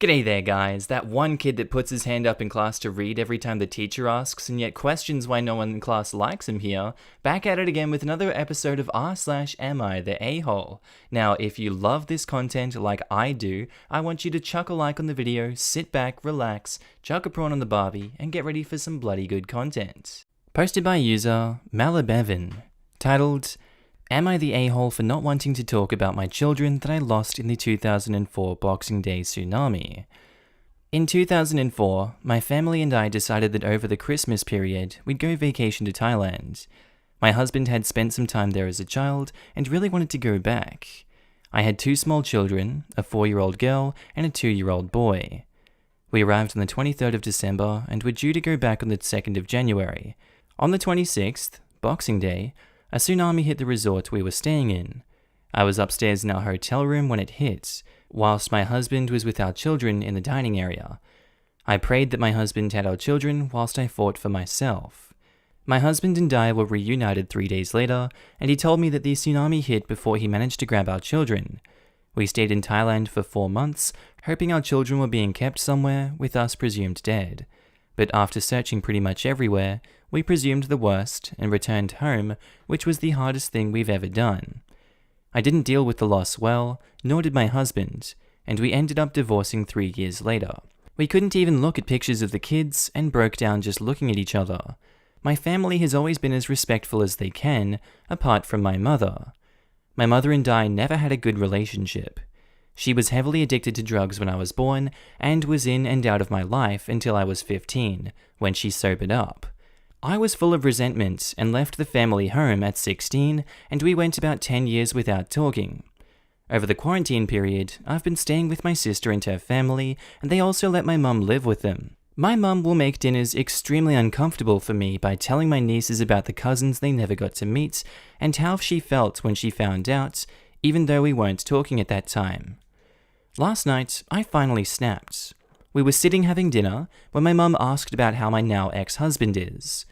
G'day there guys, that one kid that puts his hand up in class to read every time the teacher asks and yet questions why no one in class likes him here, back at it again with another episode of r/AmiTheA. Now if you love this content like I do, I want you to chuck a like on the video, sit back, relax, chuck a prawn on the barbie, and get ready for some bloody good content. Posted by user Malabevin, titled, Am I the a-hole for not wanting to talk about my children that I lost in the 2004 Boxing Day tsunami? In 2004, my family and I decided that over the Christmas period, we'd go vacation to Thailand. My husband had spent some time there as a child and really wanted to go back. I had two small children, a 4-year-old girl and a 2-year-old boy. We arrived on the 23rd of December and were due to go back on the 2nd of January. On the 26th, Boxing Day, a tsunami hit the resort we were staying in. I was upstairs in our hotel room when it hit, whilst my husband was with our children in the dining area. I prayed that my husband had our children whilst I fought for myself. My husband and I were reunited 3 days later, and he told me that the tsunami hit before he managed to grab our children. We stayed in Thailand for 4 months, hoping our children were being kept somewhere, with us presumed dead. But after searching pretty much everywhere, we presumed the worst and returned home, which was the hardest thing we've ever done. I didn't deal with the loss well, nor did my husband, and we ended up divorcing 3 years later. We couldn't even look at pictures of the kids and broke down just looking at each other. My family has always been as respectful as they can, apart from my mother. My mother and I never had a good relationship. She was heavily addicted to drugs when I was born, and was in and out of my life until I was 15, when she sobered up. I was full of resentment and left the family home at 16, and we went about 10 years without talking. Over the quarantine period, I've been staying with my sister and her family, and they also let my mum live with them. My mum will make dinners extremely uncomfortable for me by telling my nieces about the cousins they never got to meet, and how she felt when she found out, even though we weren't talking at that time. Last night, I finally snapped. We were sitting having dinner when my mum asked about how my now ex-husband is.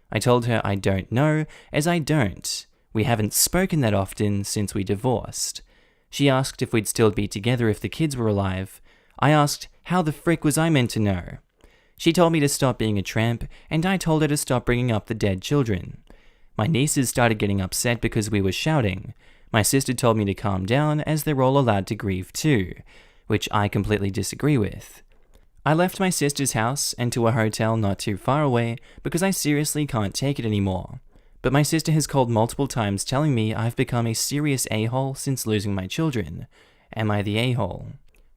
I told her I don't know, as I don't. We haven't spoken that often since we divorced. She asked if we'd still be together if the kids were alive. I asked how the frick was I meant to know. She told me to stop being a tramp, and I told her to stop bringing up the dead children. My nieces started getting upset because we were shouting. My sister told me to calm down as they're all allowed to grieve too, which I completely disagree with. I left my sister's house and to a hotel not too far away because I seriously can't take it anymore. But my sister has called multiple times telling me I've become a serious a-hole since losing my children. Am I the a-hole?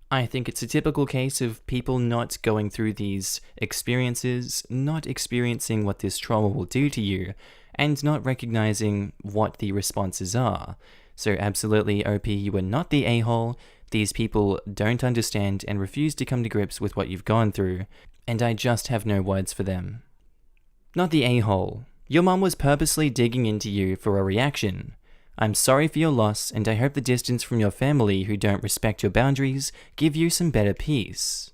I think it's a typical case of people not going through these experiences, not experiencing what this trauma will do to you, and not recognizing what the responses are. So absolutely, OP, you are not the a-hole. These people don't understand and refuse to come to grips with what you've gone through, and I just have no words for them. Not the a-hole. Your mum was purposely digging into you for a reaction. I'm sorry for your loss, and I hope the distance from your family who don't respect your boundaries give you some better peace.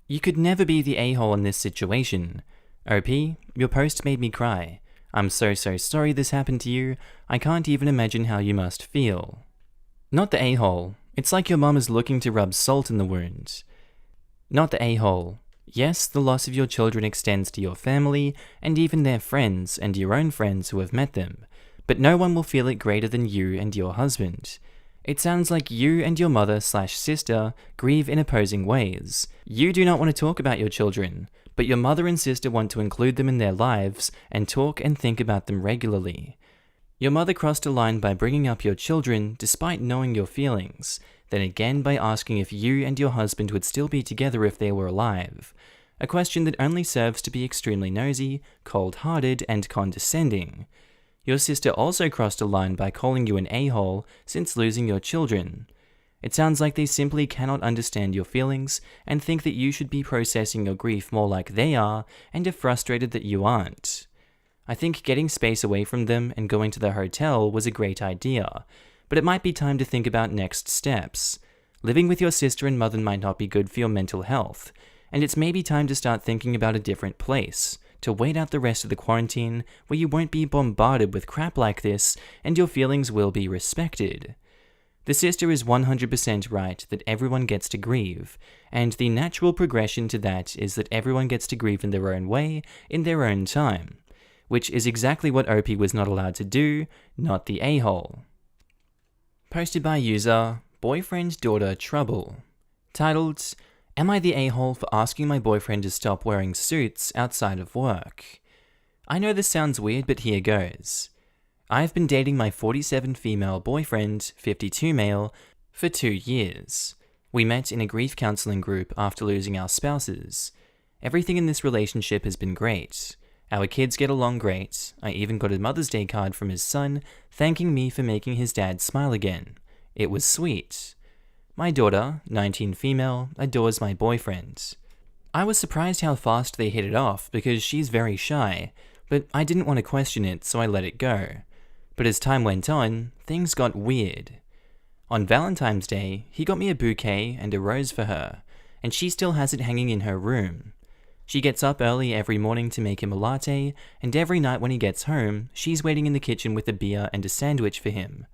You could never be the a-hole in this situation. OP, your post made me cry. I'm so sorry this happened to you. I can't even imagine how you must feel. Not the a-hole. It's like your mum is looking to rub salt in the wound. Not the a-hole. Yes, the loss of your children extends to your family, and even their friends, and your own friends who have met them. But no one will feel it greater than you and your husband. It sounds like you and your mother/sister grieve in opposing ways. You do not want to talk about your children, but your mother and sister want to include them in their lives and talk and think about them regularly. Your mother crossed a line by bringing up your children despite knowing your feelings, then again by asking if you and your husband would still be together if they were alive. A question that only serves to be extremely nosy, cold-hearted, and condescending. Your sister also crossed a line by calling you an a-hole since losing your children. It sounds like they simply cannot understand your feelings and think that you should be processing your grief more like they are and are frustrated that you aren't. I think getting space away from them and going to the hotel was a great idea, but it might be time to think about next steps. Living with your sister and mother might not be good for your mental health, and it's maybe time to start thinking about a different place, to wait out the rest of the quarantine where you won't be bombarded with crap like this and your feelings will be respected. The sister is 100% right that everyone gets to grieve, and the natural progression to that is that everyone gets to grieve in their own way, in their own time, which is exactly what OP was not allowed to do, not the a-hole. Posted by user Boyfriend Daughter Trouble. Titled, Am I the a-hole for asking my boyfriend to stop wearing suits outside of work? I know this sounds weird, but here goes. I've been dating my 47 female boyfriend, 52 male, for 2 years. We met in a grief counseling group after losing our spouses. Everything in this relationship has been great. Our kids get along great. I even got a Mother's Day card from his son, thanking me for making his dad smile again. It was sweet. My daughter, 19 female, adores my boyfriend. I was surprised how fast they hit it off because she's very shy, but I didn't want to question it, so I let it go. But as time went on, things got weird. On Valentine's Day, he got me a bouquet and a rose for her, and she still has it hanging in her room. She gets up early every morning to make him a latte, and every night when he gets home, she's waiting in the kitchen with a beer and a sandwich for him.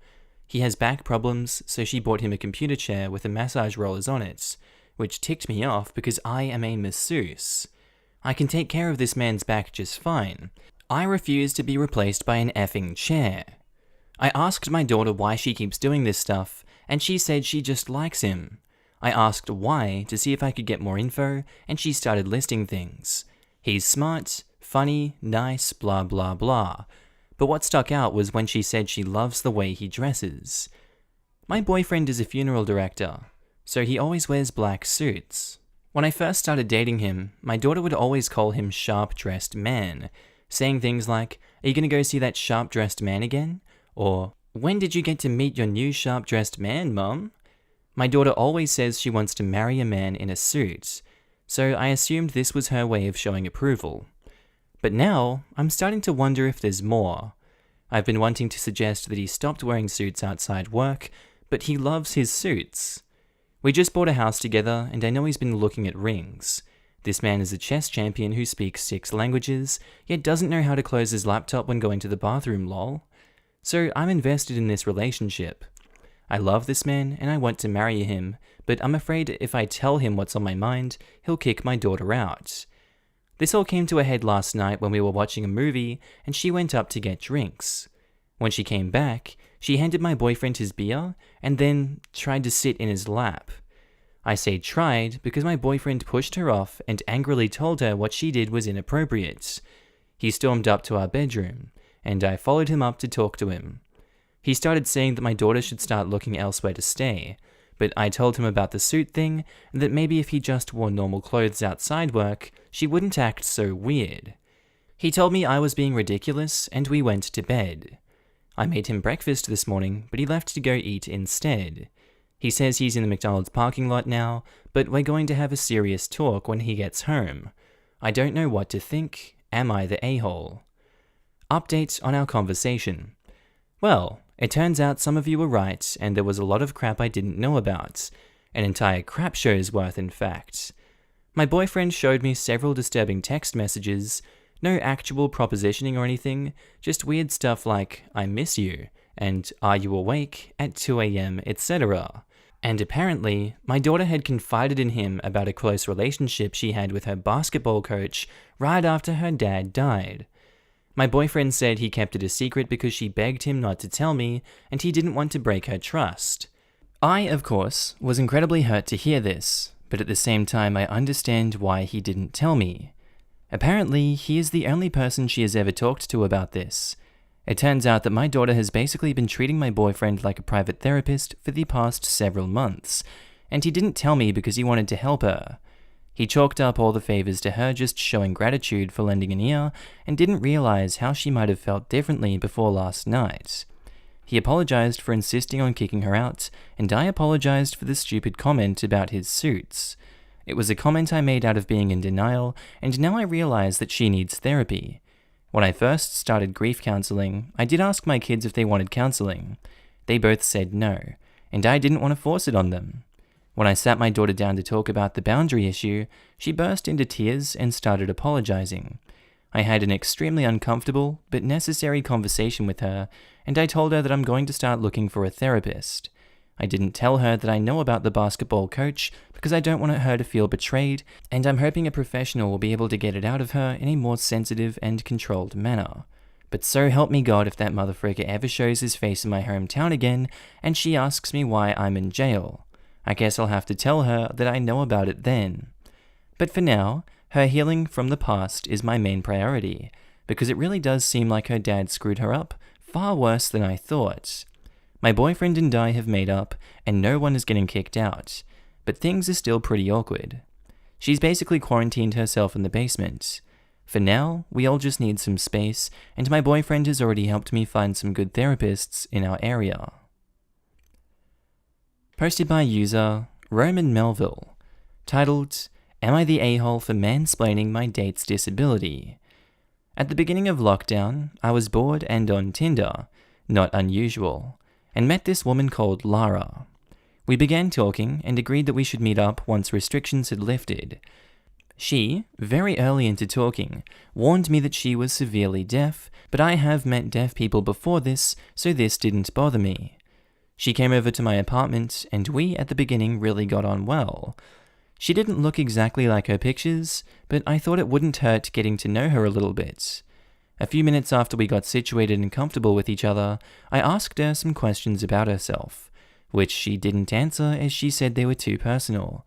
He has back problems, so she bought him a computer chair with a massage rollers on it, which ticked me off because I am a masseuse. I can take care of this man's back just fine. I refuse to be replaced by an effing chair. I asked my daughter why she keeps doing this stuff, and she said she just likes him. I asked why to see if I could get more info, and she started listing things. He's smart, funny, nice, blah blah blah. But what stuck out was when she said she loves the way he dresses. My boyfriend is a funeral director, so he always wears black suits. When I first started dating him, my daughter would always call him sharp-dressed man, saying things like, "Are you gonna go see that sharp-dressed man again?" Or, "When did you get to meet your new sharp-dressed man, Mum?" My daughter always says she wants to marry a man in a suit, so I assumed this was her way of showing approval. But now, I'm starting to wonder if there's more. I've been wanting to suggest that he stopped wearing suits outside work, but he loves his suits. We just bought a house together, and I know he's been looking at rings. This man is a chess champion who speaks 6 languages, yet doesn't know how to close his laptop when going to the bathroom, lol. So I'm invested in this relationship. I love this man, and I want to marry him, but I'm afraid if I tell him what's on my mind, he'll kick my daughter out. This all came to a head last night when we were watching a movie, and she went up to get drinks. When she came back, she handed my boyfriend his beer, and then tried to sit in his lap. I say tried because my boyfriend pushed her off and angrily told her what she did was inappropriate. He stormed up to our bedroom, and I followed him up to talk to him. He started saying that my daughter should start looking elsewhere to stay, but I told him about the suit thing, and that maybe if he just wore normal clothes outside work, she wouldn't act so weird. He told me I was being ridiculous, and we went to bed. I made him breakfast this morning, but he left to go eat instead. He says he's in the McDonald's parking lot now, but we're going to have a serious talk when he gets home. I don't know what to think. Am I the a-hole? Update on our conversation. Well, it turns out some of you were right, and there was a lot of crap I didn't know about. An entire crap show's worth, in fact. My boyfriend showed me several disturbing text messages, no actual propositioning or anything, just weird stuff like, "I miss you," and "Are you awake?" at 2 a.m, etc. And apparently, my daughter had confided in him about a close relationship she had with her basketball coach right after her dad died. My boyfriend said he kept it a secret because she begged him not to tell me, and he didn't want to break her trust. I, of course, was incredibly hurt to hear this, but at the same time I understand why he didn't tell me. Apparently, he is the only person she has ever talked to about this. It turns out that my daughter has basically been treating my boyfriend like a private therapist for the past several months, and he didn't tell me because he wanted to help her. He chalked up all the favors to her just showing gratitude for lending an ear, and didn't realize how she might have felt differently before last night. He apologized for insisting on kicking her out, and I apologized for the stupid comment about his suits. It was a comment I made out of being in denial, and now I realize that she needs therapy. When I first started grief counseling, I did ask my kids if they wanted counseling. They both said no, and I didn't want to force it on them. When I sat my daughter down to talk about the boundary issue, she burst into tears and started apologizing. I had an extremely uncomfortable but necessary conversation with her, and I told her that I'm going to start looking for a therapist. I didn't tell her that I know about the basketball coach because I don't want her to feel betrayed, and I'm hoping a professional will be able to get it out of her in a more sensitive and controlled manner. But so help me God if that motherfricker ever shows his face in my hometown again and she asks me why I'm in jail. I guess I'll have to tell her that I know about it then. But for now, her healing from the past is my main priority, because it really does seem like her dad screwed her up far worse than I thought. My boyfriend and I have made up, and no one is getting kicked out, but things are still pretty awkward. She's basically quarantined herself in the basement. For now, we all just need some space, and my boyfriend has already helped me find some good therapists in our area. Posted by user Roman Melville, titled, "Am I the a-hole for mansplaining my date's disability?" At the beginning of lockdown, I was bored and on Tinder, not unusual, and met this woman called Lara. We began talking and agreed that we should meet up once restrictions had lifted. She, very early into talking, warned me that she was severely deaf, but I have met deaf people before this, so this didn't bother me. She came over to my apartment, and we, at the beginning, really got on well. She didn't look exactly like her pictures, but I thought it wouldn't hurt getting to know her a little bit. A few minutes after we got situated and comfortable with each other, I asked her some questions about herself, which she didn't answer as she said they were too personal.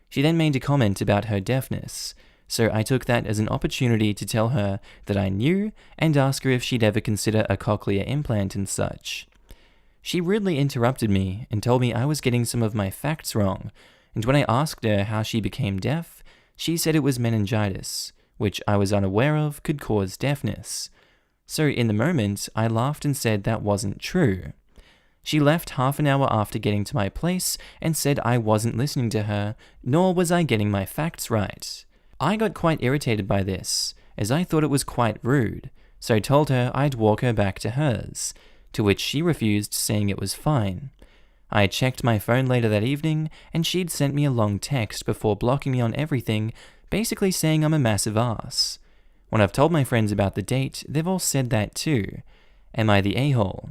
She then made a comment about her deafness, so I took that as an opportunity to tell her that I knew and ask her if she'd ever consider a cochlear implant and such. She rudely interrupted me and told me I was getting some of my facts wrong, and when I asked her how she became deaf, she said it was meningitis, which I was unaware of could cause deafness. So in the moment, I laughed and said that wasn't true. She left half an hour after getting to my place and said I wasn't listening to her, nor was I getting my facts right. I got quite irritated by this, as I thought it was quite rude, so I told her I'd walk her back to hers, to which she refused, saying it was fine. I checked my phone later that evening, and she'd sent me a long text before blocking me on everything, basically saying I'm a massive ass. When I've told my friends about the date, they've all said that too. Am I the a-hole?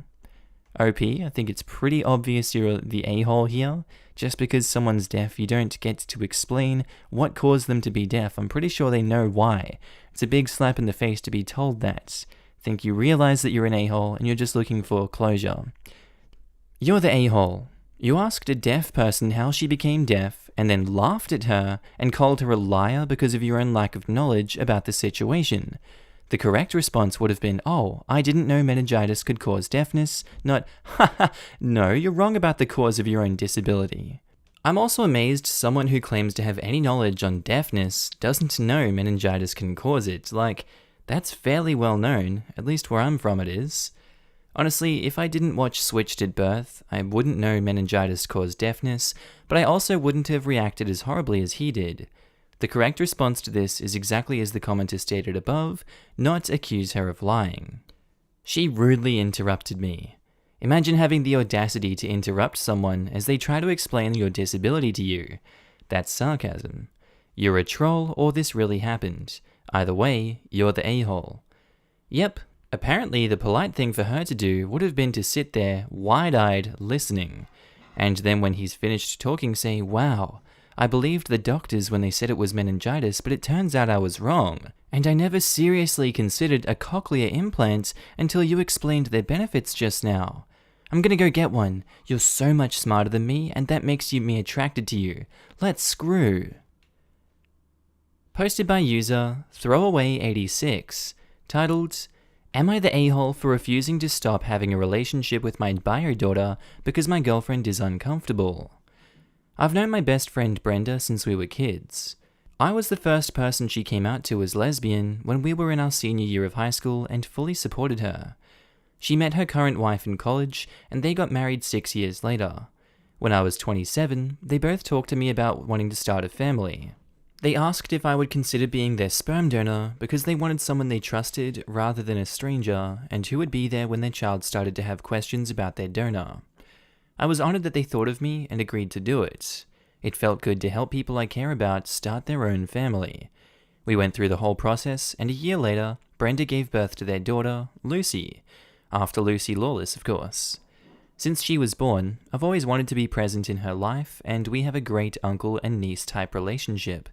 OP, I think it's pretty obvious you're the a-hole here. Just because someone's deaf, you don't get to explain what caused them to be deaf. I'm pretty sure they know why. It's a big slap in the face to be told that. Think you realize that you're an a-hole and you're just looking for closure. You're the a-hole. You asked a deaf person how she became deaf and then laughed at her and called her a liar because of your own lack of knowledge about the situation. The correct response would have been, "Oh, I didn't know meningitis could cause deafness," not, "Haha, no, you're wrong about the cause of your own disability." I'm also amazed someone who claims to have any knowledge on deafness doesn't know meningitis can cause it. Like, that's fairly well known, at least where I'm from it is. Honestly, if I didn't watch Switched at birth, I wouldn't know meningitis caused deafness, but I also wouldn't have reacted as horribly as he did. The correct response to this is exactly as the commenter stated above, not accuse her of lying. She rudely interrupted me. Imagine having the audacity to interrupt someone as they try to explain your disability to you. That's sarcasm. You're a troll or this really happened. Either way, you're the a-hole. Yep, apparently the polite thing for her to do would have been to sit there, wide-eyed, listening, and then when he's finished talking say, "Wow, I believed the doctors when they said it was meningitis, but it turns out I was wrong, and I never seriously considered a cochlear implant until you explained their benefits just now. I'm gonna go get one. You're so much smarter than me, and that makes me attracted to you. Let's screw." Posted by user Throwaway86, titled, "Am I the a-hole for refusing to stop having a relationship with my bio daughter because my girlfriend is uncomfortable?" I've known my best friend Brenda since we were kids. I was the first person she came out to as lesbian when we were in our senior year of high school and fully supported her. She met her current wife in college, and they got married 6 years later. When I was 27, they both talked to me about wanting to start a family. They asked if I would consider being their sperm donor because they wanted someone they trusted rather than a stranger, and who would be there when their child started to have questions about their donor. I was honored that they thought of me and agreed to do it. It felt good to help people I care about start their own family. We went through the whole process, and a year later, Brenda gave birth to their daughter, Lucy, after Lucy Lawless, of course. Since she was born, I've always wanted to be present in her life, and we have a great uncle and niece type relationship.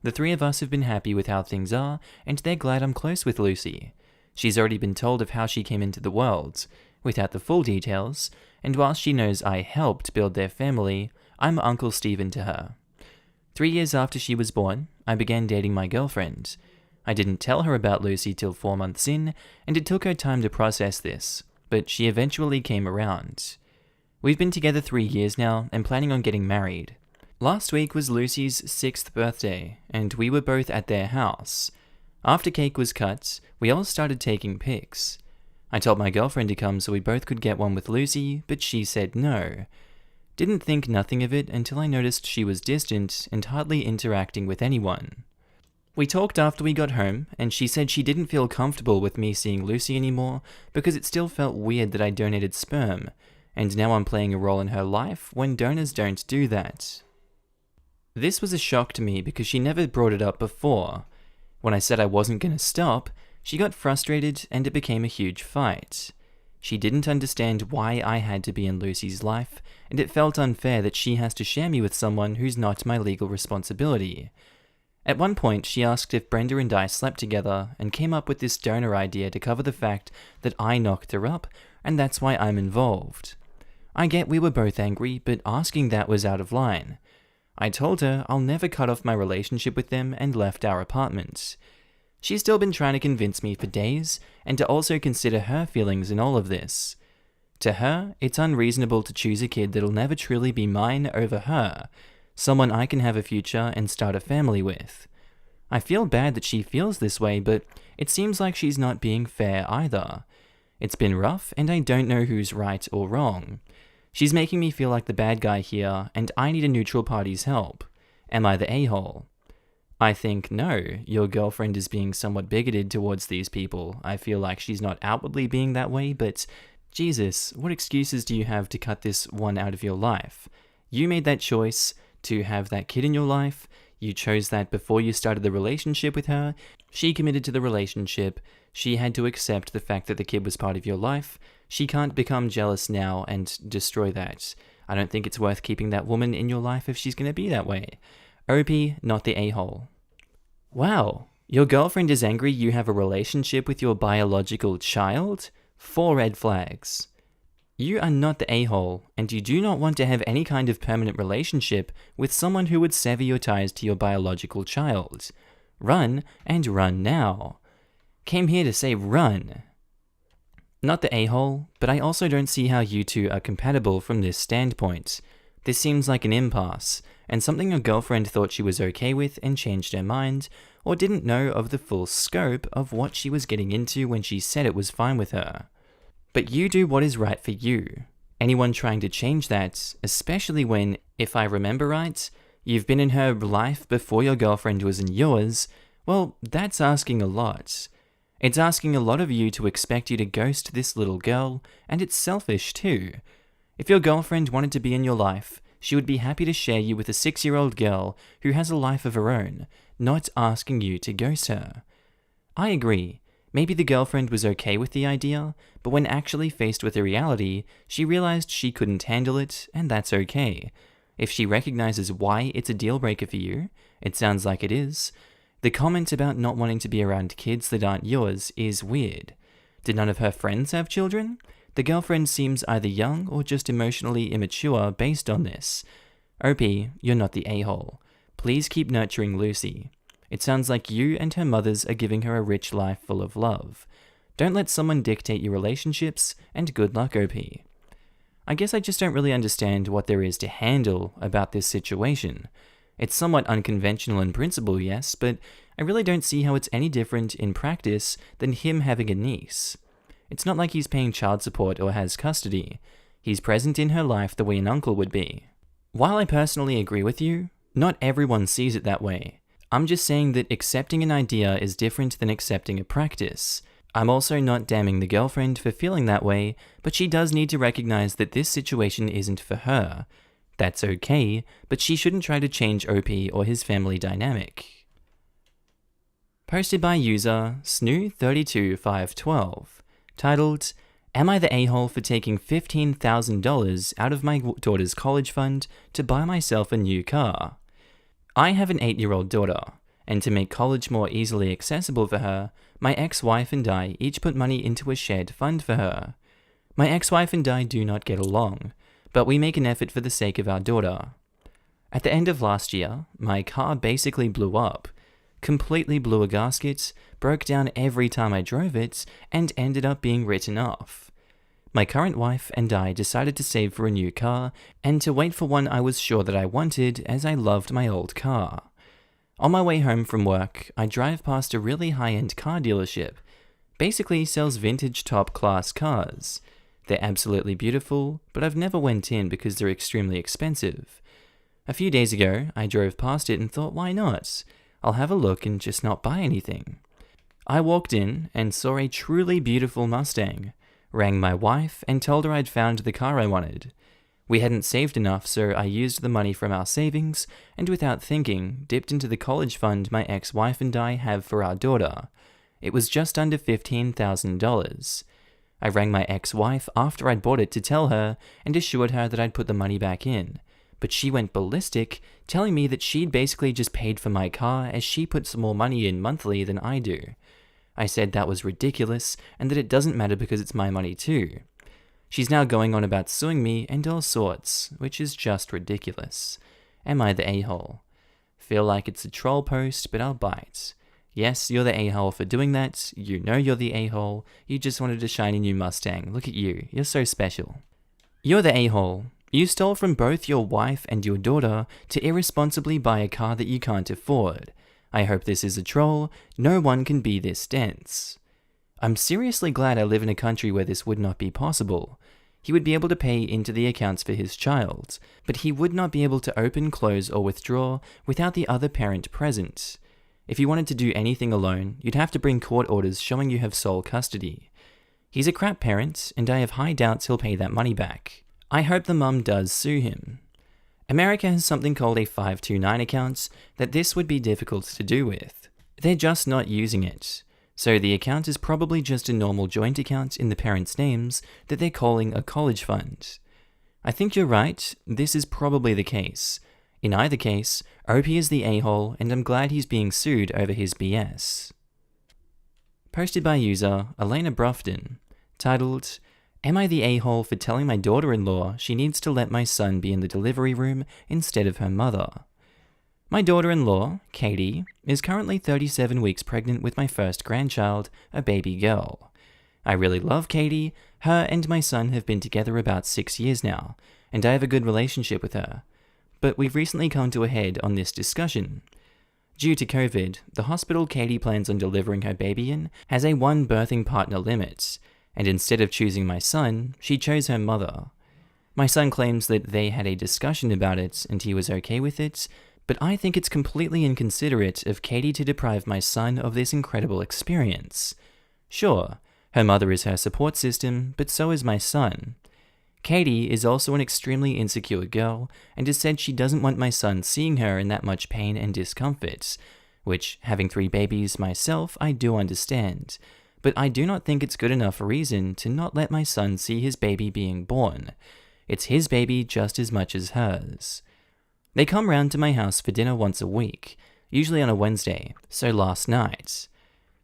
The three of us have been happy with how things are, and they're glad I'm close with Lucy. She's already been told of how she came into the world, without the full details, and whilst she knows I helped build their family, I'm Uncle Stephen to her. 3 years after she was born, I began dating my girlfriend. I didn't tell her about Lucy till 4 months in, and it took her time to process this, but she eventually came around. We've been together 3 years now and planning on getting married. Last week was Lucy's 6th birthday, and we were both at their house. After cake was cut, we all started taking pics. I told my girlfriend to come so we both could get one with Lucy, but she said no. Didn't think nothing of it until I noticed she was distant and hardly interacting with anyone. We talked after we got home, and she said she didn't feel comfortable with me seeing Lucy anymore because it still felt weird that I donated sperm, and now I'm playing a role in her life when donors don't do that. This was a shock to me because she never brought it up before. When I said I wasn't going to stop, she got frustrated and it became a huge fight. She didn't understand why I had to be in Lucy's life, and it felt unfair that she has to share me with someone who's not my legal responsibility. At one point, she asked if Brenda and I slept together and came up with this donor idea to cover the fact that I knocked her up, and that's why I'm involved. I get we were both angry, but asking that was out of line. I told her I'll never cut off my relationship with them and left our apartment. She's still been trying to convince me for days, and to also consider her feelings in all of this. To her, it's unreasonable to choose a kid that'll never truly be mine over her, someone I can have a future and start a family with. I feel bad that she feels this way, but it seems like she's not being fair either. It's been rough, and I don't know who's right or wrong. She's making me feel like the bad guy here, and I need a neutral party's help. Am I the a-hole? I think no, your girlfriend is being somewhat bigoted towards these people. I feel like she's not outwardly being that way, but Jesus, what excuses do you have to cut this one out of your life? You made that choice to have that kid in your life. You chose that before you started the relationship with her. She committed to the relationship. She had to accept the fact that the kid was part of your life. She can't become jealous now and destroy that. I don't think it's worth keeping that woman in your life if she's going to be that way. OP, not the a-hole. Wow, your girlfriend is angry you have a relationship with your biological child? 4 red flags. You are not the a-hole, and you do not want to have any kind of permanent relationship with someone who would sever your ties to your biological child. Run, and run now. Came here to say run. Not the a-hole, but I also don't see how you two are compatible from this standpoint. This seems like an impasse, and something your girlfriend thought she was okay with and changed her mind, or didn't know of the full scope of what she was getting into when she said it was fine with her. But you do what is right for you. Anyone trying to change that, especially when, if I remember right, you've been in her life before your girlfriend was in yours, well, that's asking a lot. It's asking a lot of you to expect you to ghost this little girl, and it's selfish too. If your girlfriend wanted to be in your life, she would be happy to share you with a 6-year-old girl who has a life of her own, not asking you to ghost her. I agree. Maybe the girlfriend was okay with the idea, but when actually faced with the reality, she realized she couldn't handle it, and that's okay. If she recognizes why it's a deal breaker for you, it sounds like it is, the comment about not wanting to be around kids that aren't yours is weird. Did none of her friends have children? The girlfriend seems either young or just emotionally immature based on this. OP, you're not the a-hole. Please keep nurturing Lucy. It sounds like you and her mothers are giving her a rich life full of love. Don't let someone dictate your relationships, and good luck, OP. I guess I just don't really understand what there is to handle about this situation. It's somewhat unconventional in principle, yes, but I really don't see how it's any different in practice than him having a niece. It's not like he's paying child support or has custody. He's present in her life the way an uncle would be. While I personally agree with you, not everyone sees it that way. I'm just saying that accepting an idea is different than accepting a practice. I'm also not damning the girlfriend for feeling that way, but she does need to recognize that this situation isn't for her. That's okay, but she shouldn't try to change OP or his family dynamic. Posted by user Snoo32512, titled Am I the a-hole for taking $15,000 out of my daughter's college fund to buy myself a new car? I have an 8-year-old daughter, and to make college more easily accessible for her, my ex-wife and I each put money into a shared fund for her. My ex-wife and I do not get along, but we make an effort for the sake of our daughter. At the end of last year, my car basically blew up, completely blew a gasket, broke down every time I drove it, and ended up being written off. My current wife and I decided to save for a new car and to wait for one I was sure that I wanted, as I loved my old car. On my way home from work, I drive past a really high-end car dealership. Basically sells vintage top-class cars. They're absolutely beautiful, but I've never went in because they're extremely expensive. A few days ago, I drove past it and thought, why not? I'll have a look and just not buy anything. I walked in and saw a truly beautiful Mustang, rang my wife and told her I'd found the car I wanted. We hadn't saved enough, so I used the money from our savings and without thinking, dipped into the college fund my ex-wife and I have for our daughter. It was just under $15,000. I rang my ex-wife after I'd bought it to tell her and assured her that I'd put the money back in, but she went ballistic, telling me that she'd basically just paid for my car as she puts more money in monthly than I do. I said that was ridiculous and that it doesn't matter because it's my money too. She's now going on about suing me and all sorts, which is just ridiculous. Am I the a-hole? Feel like it's a troll post, but I'll bite. Yes, you're the a-hole for doing that. You know you're the a-hole. You just wanted a shiny new Mustang. Look at you. You're so special. You're the a-hole. You stole from both your wife and your daughter to irresponsibly buy a car that you can't afford. I hope this is a troll. No one can be this dense. I'm seriously glad I live in a country where this would not be possible. He would be able to pay into the accounts for his child, but he would not be able to open, close, or withdraw without the other parent present. If you wanted to do anything alone, you'd have to bring court orders showing you have sole custody. He's a crap parent, and I have high doubts he'll pay that money back. I hope the mum does sue him. America has something called a 529 account that this would be difficult to do with. They're just not using it. So the account is probably just a normal joint account in the parents' names that they're calling a college fund. I think you're right, this is probably the case. In either case, Opie is the a-hole and I'm glad he's being sued over his BS. Posted by user Elena Brofton, titled, Am I the a-hole for telling my daughter-in-law she needs to let my son be in the delivery room instead of her mother? My daughter-in-law, Katie, is currently 37 weeks pregnant with my first grandchild, a baby girl. I really love Katie. Her and my son have been together about 6 years now, and I have a good relationship with her. But we've recently come to a head on this discussion. Due to COVID, the hospital Katie plans on delivering her baby in has a one birthing partner limit, and instead of choosing my son, she chose her mother. My son claims that they had a discussion about it and he was okay with it, but I think it's completely inconsiderate of Katie to deprive my son of this incredible experience. Sure, her mother is her support system, but so is my son. Katie is also an extremely insecure girl and has said she doesn't want my son seeing her in that much pain and discomfort, which, having 3 babies myself, I do understand. But I do not think it's good enough reason to not let my son see his baby being born. It's his baby just as much as hers. They come round to my house for dinner once a week, usually on a Wednesday, so last night.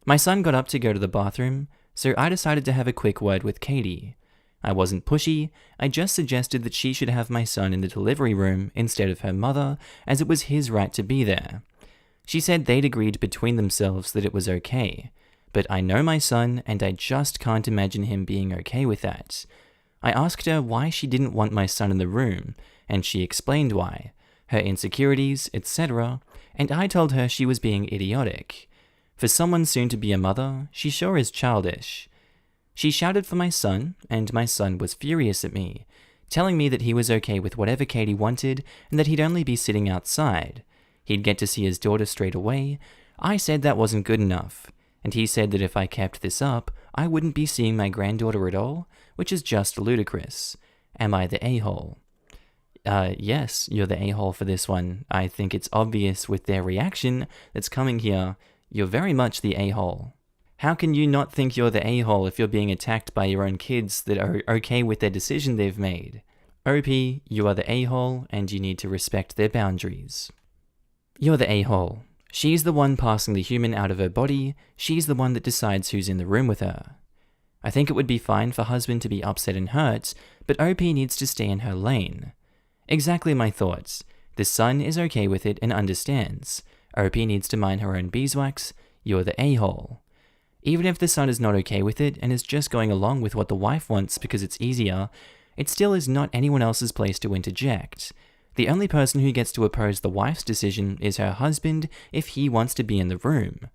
My son got up to go to the bathroom, so I decided to have a quick word with Katie. I wasn't pushy, I just suggested that she should have my son in the delivery room instead of her mother, as it was his right to be there. She said they'd agreed between themselves that it was okay, but I know my son and I just can't imagine him being okay with that. I asked her why she didn't want my son in the room, and she explained why, her insecurities, etc., and I told her she was being idiotic. For someone soon to be a mother, she sure is childish. She shouted for my son, and my son was furious at me, telling me that he was okay with whatever Katie wanted and that he'd only be sitting outside. He'd get to see his daughter straight away. I said that wasn't good enough, and he said that if I kept this up, I wouldn't be seeing my granddaughter at all, which is just ludicrous. Am I the a-hole? Yes, you're the a-hole for this one. I think it's obvious with their reaction that's coming here. You're very much the a-hole. How can you not think you're the a-hole if you're being attacked by your own kids that are okay with their decision they've made? OP, you are the a-hole and you need to respect their boundaries. You're the a-hole. She's the one passing the human out of her body, she's the one that decides who's in the room with her. I think it would be fine for husband to be upset and hurt, but OP needs to stay in her lane. Exactly my thoughts. The son is okay with it and understands. OP needs to mind her own beeswax, you're the a-hole. Even if the son is not okay with it and is just going along with what the wife wants because it's easier, it still is not anyone else's place to interject. The only person who gets to oppose the wife's decision is her husband if he wants to be in the room.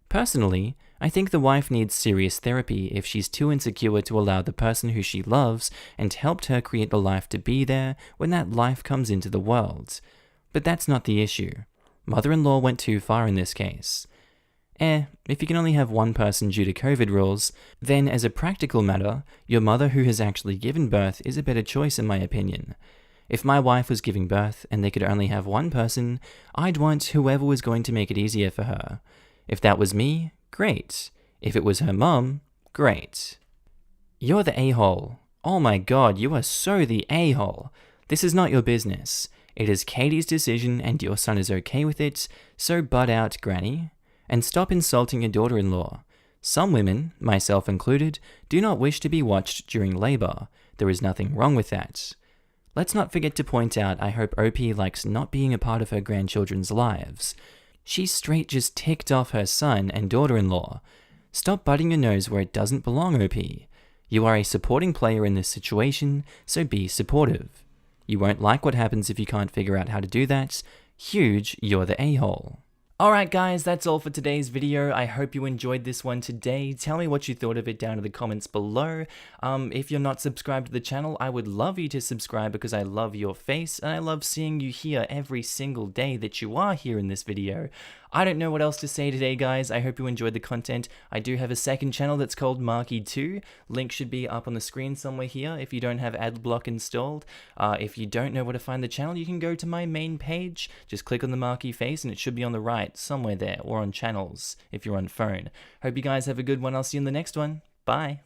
Personally, I think the wife needs serious therapy if she's too insecure to allow the person who she loves and helped her create the life to be there when that life comes into the world. But that's not the issue. Mother-in-law went too far in this case. If you can only have one person due to COVID rules, then as a practical matter, your mother who has actually given birth is a better choice in my opinion. If my wife was giving birth and they could only have one person, I'd want whoever was going to make it easier for her. If that was me, great. If it was her mum, great. You're the a-hole. Oh my god, you are so the a-hole. This is not your business. It is Katie's decision and your son is okay with it, so butt out, Granny. And stop insulting your daughter-in-law. Some women, myself included, do not wish to be watched during labor. There is nothing wrong with that. Let's not forget to point out I hope OP likes not being a part of her grandchildren's lives. She straight just ticked off her son and daughter-in-law. Stop butting your nose where it doesn't belong, OP. You are a supporting player in this situation, so be supportive. You won't like what happens if you can't figure out how to do that. Huge, you're the a-hole. Alright guys, that's all for today's video. I hope you enjoyed this one today. Tell me what you thought of it down in the comments below. If you're not subscribed to the channel, I would love you to subscribe because I love your face and I love seeing you here every single day that you are here in this video. I don't know what else to say today, guys. I hope you enjoyed the content. I do have a second channel that's called Markee 2. Link should be up on the screen somewhere here if you don't have adblock installed. If you don't know where to find the channel, you can go to my main page. Just click on the Markee face and it should be on the right, somewhere there, or on channels if you're on phone. Hope you guys have a good one. I'll see you in the next one. Bye.